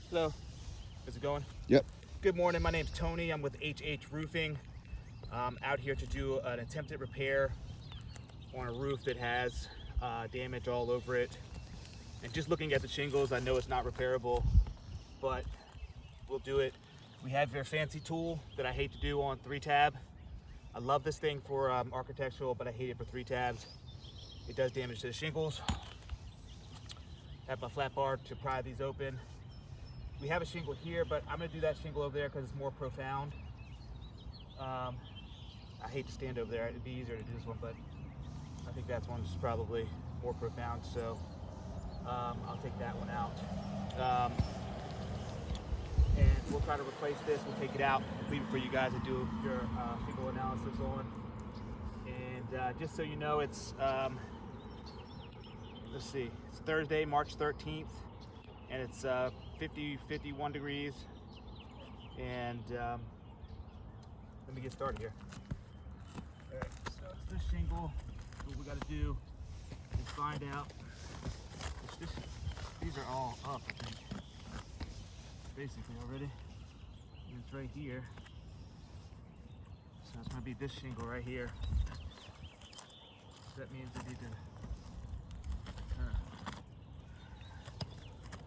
Hello. Is it going? Yep. Good morning. My name's Tony. I'm with HH Roofing. I'm out here to do an attempted repair on a roof that has damage all over it. And just looking at the shingles, I know it's not repairable, but we'll do it. We have your fancy tool that I hate to do on 3-tab. I love this thing for architectural, but I hate it for 3 tabs. It does damage to the shingles. I have my flat bar to pry these open. We have a shingle here, but I'm gonna do that shingle over there because it's more profound. I hate to stand over there. It'd be easier to do this one, but I think that one's probably more profound, so I'll take that one out. And we'll try to replace this. We'll take it out, leave it for you guys to do your shingle analysis on. And just so you know, it's, let's see, it's Thursday, March 13th, and it's 51 degrees. And let me get started here. All right, so it's this shingle. What we gotta do is find out, these are all up, I think, basically already. And it's right here. So it's gonna be this shingle right here. So that means I need to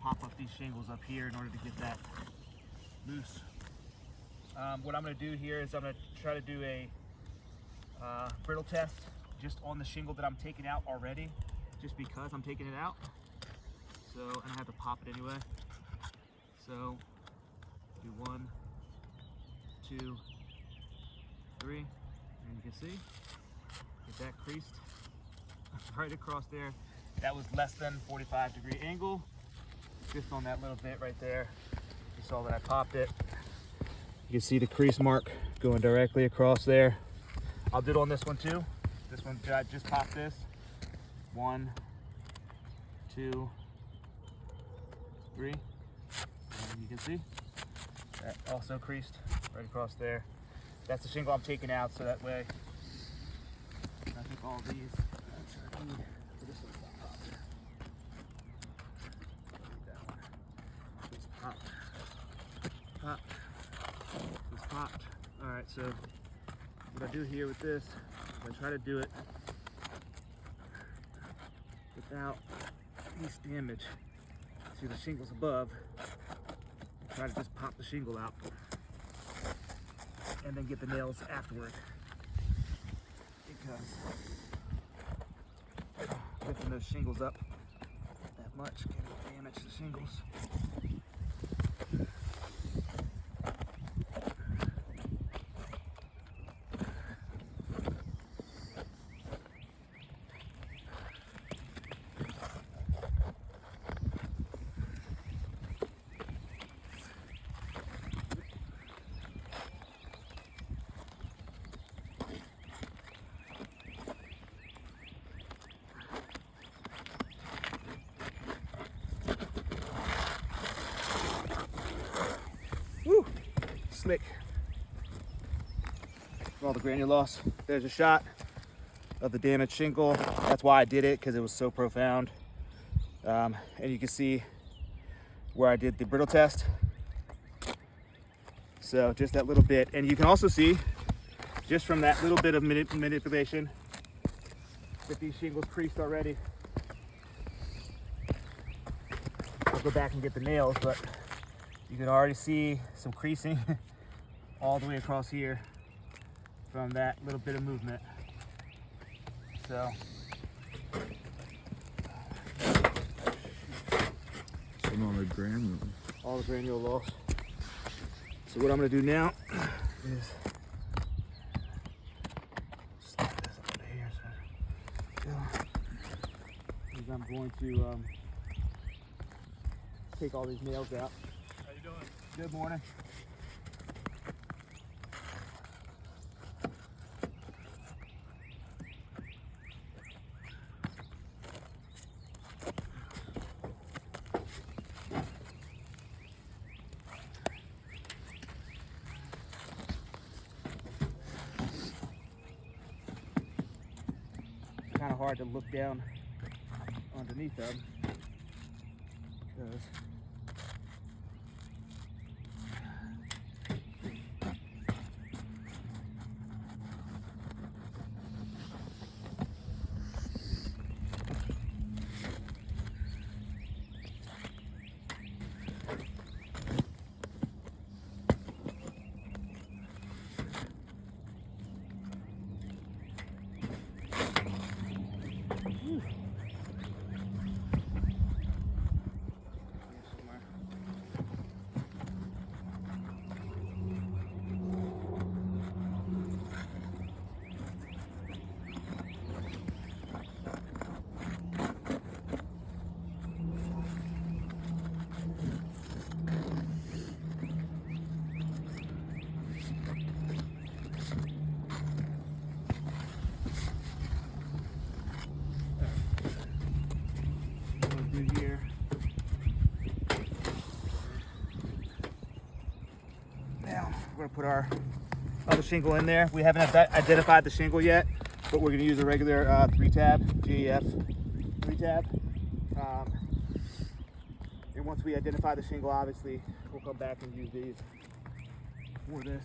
pop up these shingles up here in order to get that loose. What I'm going to do here is I'm going to try to do a brittle test just on the shingle that I'm taking out already, just because I'm taking it out. So, and I have to pop it anyway. So, do 1, 2, 3, and you can see, get that creased right across there. That was less than 45-degree angle, just on that little bit right there. You saw that I popped it. You can see the crease mark going directly across there. I'll do it on this one too. This one, I just popped this. 1, 2, 3. And you can see that also creased right across there. That's the shingle I'm taking out, so that way I think all these. This one's not popped. That one. It's popped. Popped. It's popped. All right, so what I do here with this is I try to do it without least damage. See the shingles above. Try to just pop the shingle out and then get the nails afterward, because lifting those shingles up that much can damage the shingles. Woo! Slick. For all the granule loss. There's a shot of the damaged shingle. That's why I did it, because it was so profound. And you can see where I did the brittle test. So just that little bit. And you can also see, just from that little bit of manipulation, that these shingles creased already. I'll go back and get the nails, but you can already see some creasing all the way across here from that little bit of movement. So, Some of the granule. all the granule loss. So what I'm gonna do now is slide this up to here. So, I'm going to take all these nails out. How you doing? Good morning. Kind of hard to look down underneath them because We're gonna put our other shingle in there. We haven't identified the shingle yet, but we're gonna use a regular 3-tab, GEF 3-tab. And once we identify the shingle, obviously, we'll come back and use these for this.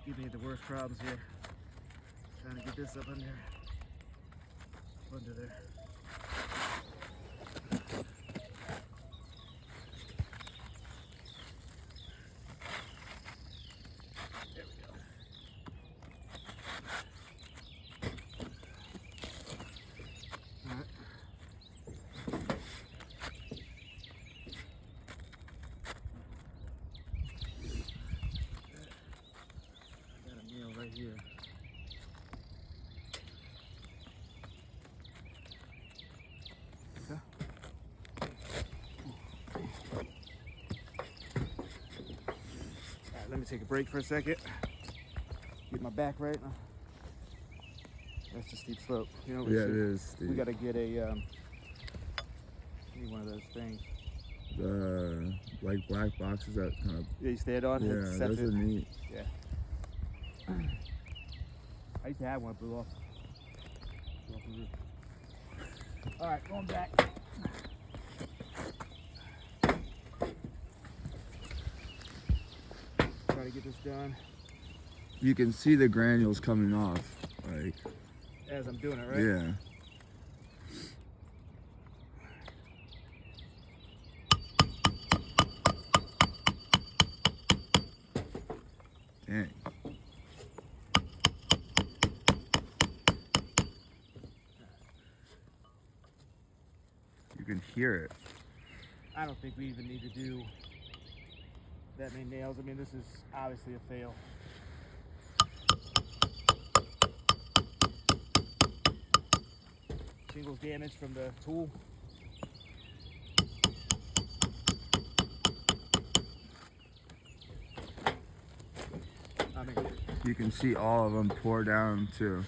Give me the worst problems here. Trying to get this up under there. There we go. All right. Right here. Okay. Alright, let me take a break for a second. Get my back right. That's a steep slope. You know, Yeah, it is steep. We gotta get a need one of those things. Like black boxes that kind of. Yeah, you stand on. Yeah, those are neat. Yeah. I used to have one, blew off the roof. All right, going back. Try to get this done. You can see the granules coming off, like. As I'm doing it, right? Yeah. Dang. You can hear it. I don't think we even need to do that many nails. I mean, this is obviously a fail. Shingles damaged from the tool. I mean, You can see all of them pour down too.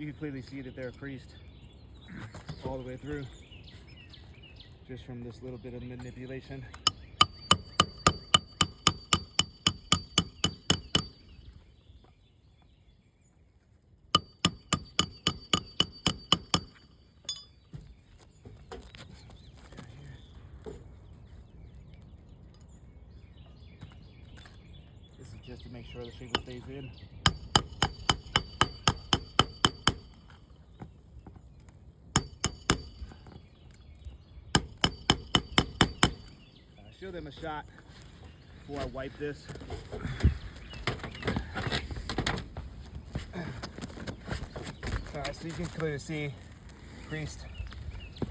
you can clearly see that they're creased all the way through, just from this little bit of manipulation. This is just to make sure the shingle stays in. Show them a shot before I wipe this. Alright, so you can clearly see creased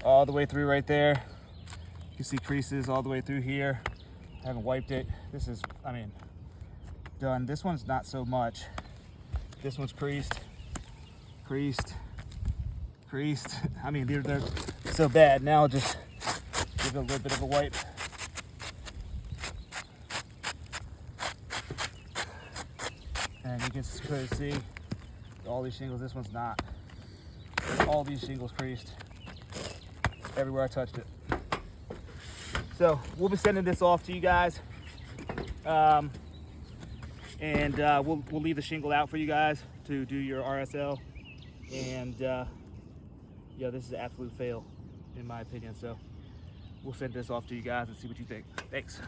all the way through right there. You can see creases all the way through here. I haven't wiped it. This is, I mean, done. This one's not so much. This one's creased, creased, creased. I mean, they're so bad. Now I'll just give it a little bit of a wipe. And you can clearly see all these shingles. This one's not. All these shingles creased everywhere I touched it. So we'll be sending this off to you guys, and we'll leave the shingle out for you guys to do your RSL. And yeah, this is an absolute fail in my opinion. So we'll send this off to you guys and see what you think. Thanks.